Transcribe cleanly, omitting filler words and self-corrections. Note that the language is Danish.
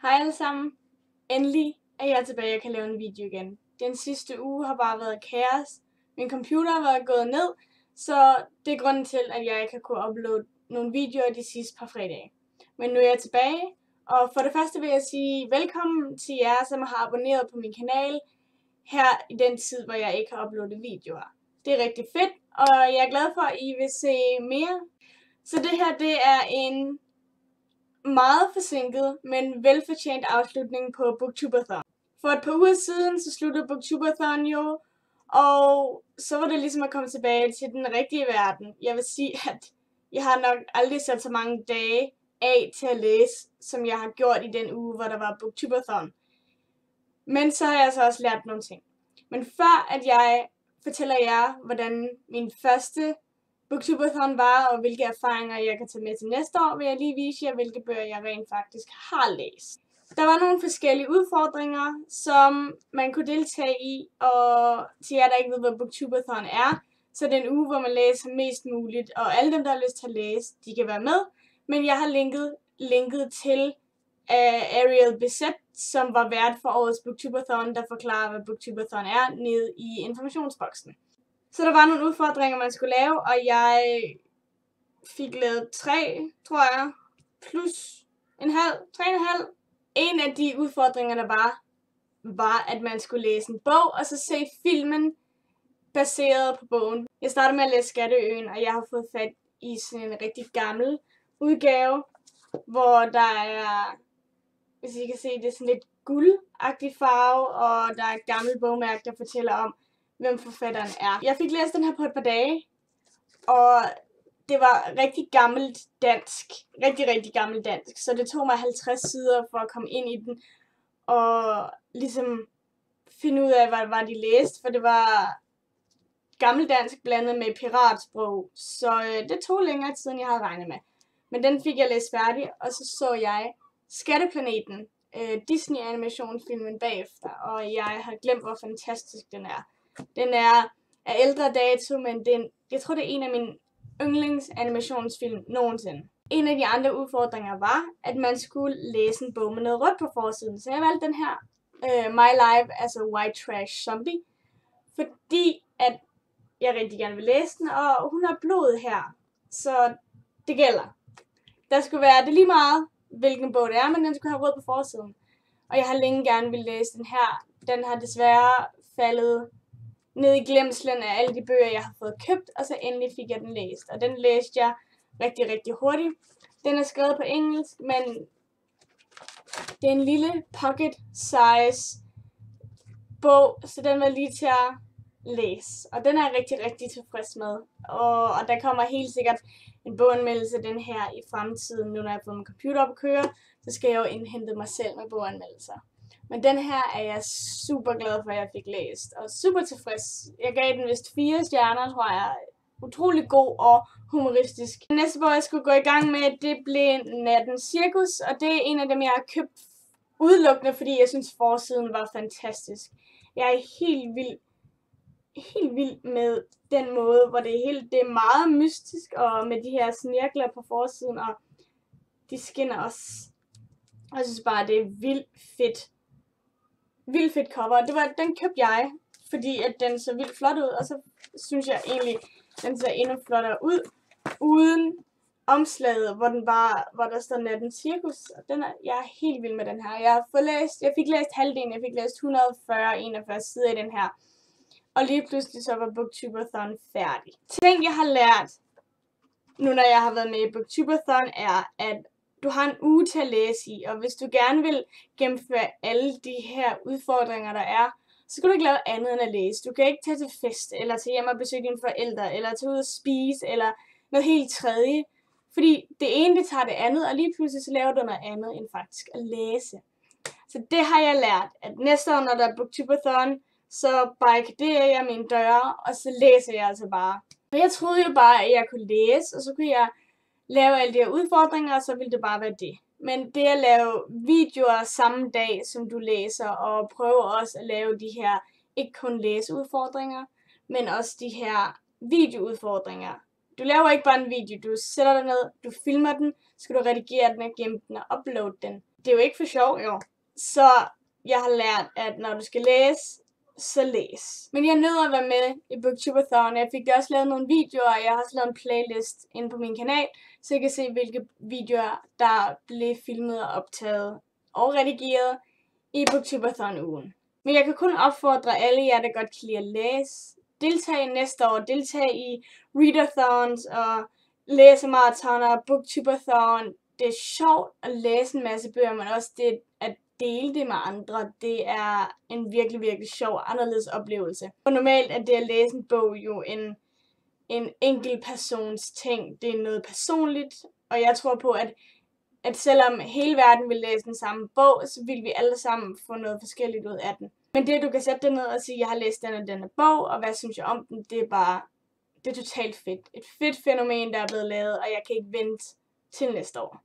Hej alle sammen. Endelig er jeg tilbage og kan lave en video igen. Den sidste uge har bare været kaos. Min computer har været gået ned, så det er grunden til, at jeg ikke har kunnet uploade nogle videoer de sidste par fredage. Men nu er jeg tilbage, og for det første vil jeg sige velkommen til jer, som har abonneret på min kanal her i den tid, hvor jeg ikke har uploadet videoer. Det er rigtig fedt, og jeg er glad for, at I vil se mere. Så det her, det er en meget forsinket, men velfortjent afslutning på Booktubeathon. For et par uger siden, så sluttede Booktubeathon jo, og så var det ligesom at komme tilbage til den rigtige verden. Jeg vil sige, at jeg har nok aldrig sat så mange dage af til at læse, som jeg har gjort i den uge, hvor der var Booktubeathon. Men så har jeg så også lært nogle ting. Men før at jeg fortæller jer, hvordan min første Booktubeathon var, og hvilke erfaringer jeg kan tage med til næste år, vil jeg lige vise jer, hvilke bøger jeg rent faktisk har læst. Der var nogle forskellige udfordringer, som man kunne deltage i, og til jer, der ikke ved, hvad Booktubeathon er, så det er en uge, hvor man læser mest muligt, og alle dem, der har lyst til at læse, de kan være med. Men jeg har linket til Ariel Bissett, som var vært for årets Booktubeathon, der forklarer, hvad Booktubeathon er, nede i informationsboksen. Så der var nogle udfordringer, man skulle lave, og jeg fik lavet 3, tror jeg, plus 3,5. En af de udfordringer, der var, at man skulle læse en bog, og så se filmen baseret på bogen. Jeg startede med at læse Skatteøen, og jeg har fået fat i sådan en rigtig gammel udgave, hvor der er, hvis I kan se, det er sådan lidt guldagtig farve, og der er et gammelt bogmærke, der fortæller om, hvem forfatteren er. Jeg fik læst den her på et par dage, og det var rigtig gammelt dansk. Rigtig gammelt dansk. Så det tog mig 50 sider for at komme ind i den, og ligesom finde ud af, hvad det var, de læste, for det var gammeldansk blandet med piratsprog, så det tog længere tid, end jeg havde regnet med. Men den fik jeg læst færdig, og så jeg Skatteplaneten, Disney-animationsfilmen bagefter, og jeg har glemt, hvor fantastisk den er. Den er af ældre dato, men jeg tror, det er en af mine yndlingsanimationsfilm nogensinde. En af de andre udfordringer var, at man skulle læse en bog med noget rødt på forsiden. Så jeg valgte den her, My Life as a White Trash Zombie, fordi at jeg rigtig gerne vil læse den, og hun har blod her, så det gælder. Der skulle være det lige meget, hvilken bog det er, men den skulle have rød på forsiden. Og jeg har længe gerne vil læse den her. Den har desværre faldet ned i glemslen af alle de bøger, jeg har fået købt, og så endelig fik jeg den læst. Og den læste jeg rigtig hurtigt. Den er skrevet på engelsk, men det er en lille pocket size bog, så den var lige til at læse. Og den er jeg rigtig tilfreds med. Og der kommer helt sikkert en boganmeldelse den her i fremtiden. Nu når jeg har fået min computer op at køre, så skal jeg jo indhente mig selv med boganmeldelser. Men den her er jeg super glad for, at jeg fik læst, og super tilfreds. Jeg gav den vist 4 stjerner, tror jeg. Utrolig god og humoristisk. Den næste bog, jeg skulle gå i gang med, det blev Nattens Cirkus, og det er en af dem, jeg har købt udelukkende, fordi jeg synes, forsiden var fantastisk. Jeg er helt vild med den måde, hvor det er meget mystisk, og med de her snirkler på forsiden, og de skinner også. Jeg synes bare, det er vildt fedt cover. Den købte jeg, fordi at den så vildt flot ud, og så synes jeg egentlig, den ser endnu flottere ud, uden omslaget, hvor der står Nattens Cirkus. Og jeg er helt vild med den her. Jeg fik læst halvdelen, jeg fik læst 141 sider i den her. Og lige pludselig så var Booktubeathon færdig. Ting jeg har lært, nu når jeg har været med i Booktubeathon, er, at du har en uge til at læse i, og hvis du gerne vil gennemføre alle de her udfordringer, der er, så skal du ikke lave andet end at læse. Du kan ikke tage til fest, eller tage hjem og besøge dine forældre, eller tage ud og spise, eller noget helt tredje. Fordi det ene, det tager det andet, og lige pludselig så laver du noget andet end faktisk at læse. Så det har jeg lært, at næste år, når der er Booktubeathon, så barrikaderer jeg mine døre, og så læser jeg altså bare. Og jeg troede jo bare, at jeg kunne læse, og så kunne jeg lave alle de her udfordringer, og så ville det bare være det. Men det at lave videoer samme dag, som du læser, og prøve også at lave de her, ikke kun læseudfordringer, men også de her videoudfordringer. Du laver ikke bare en video, du sætter dig ned, du filmer den, så skal du redigere den og gemme den og uploade den. det er jo ikke for sjov, jo. Så jeg har lært, at når du skal læse, så læs. Men jeg nød at være med i Booktubeathon. Jeg fik også lavet nogle videoer, og jeg har også lavet en playlist inde på min kanal, så I kan se, hvilke videoer, der blev filmet og optaget og redigeret i Booktubeathon-ugen. Men jeg kan kun opfordre alle jer, der godt kan lide at læse. Deltag næste år. Deltag i readathons og læsemaratoner og Booktubeathon. Det er sjovt at læse en masse bøger, men også det at dele det med andre. Det er en virkelig, virkelig sjov, anderledes oplevelse. Og normalt er det at læse en bog jo en enkelt persons ting. Det er noget personligt, og jeg tror på, at selvom hele verden vil læse den samme bog, så vil vi alle sammen få noget forskelligt ud af den. Men det, du kan sætte dig ned og sige, jeg har læst denne bog, og hvad synes jeg om den, det er totalt fedt. Et fedt fænomen, der er blevet lavet, og jeg kan ikke vente til næste år.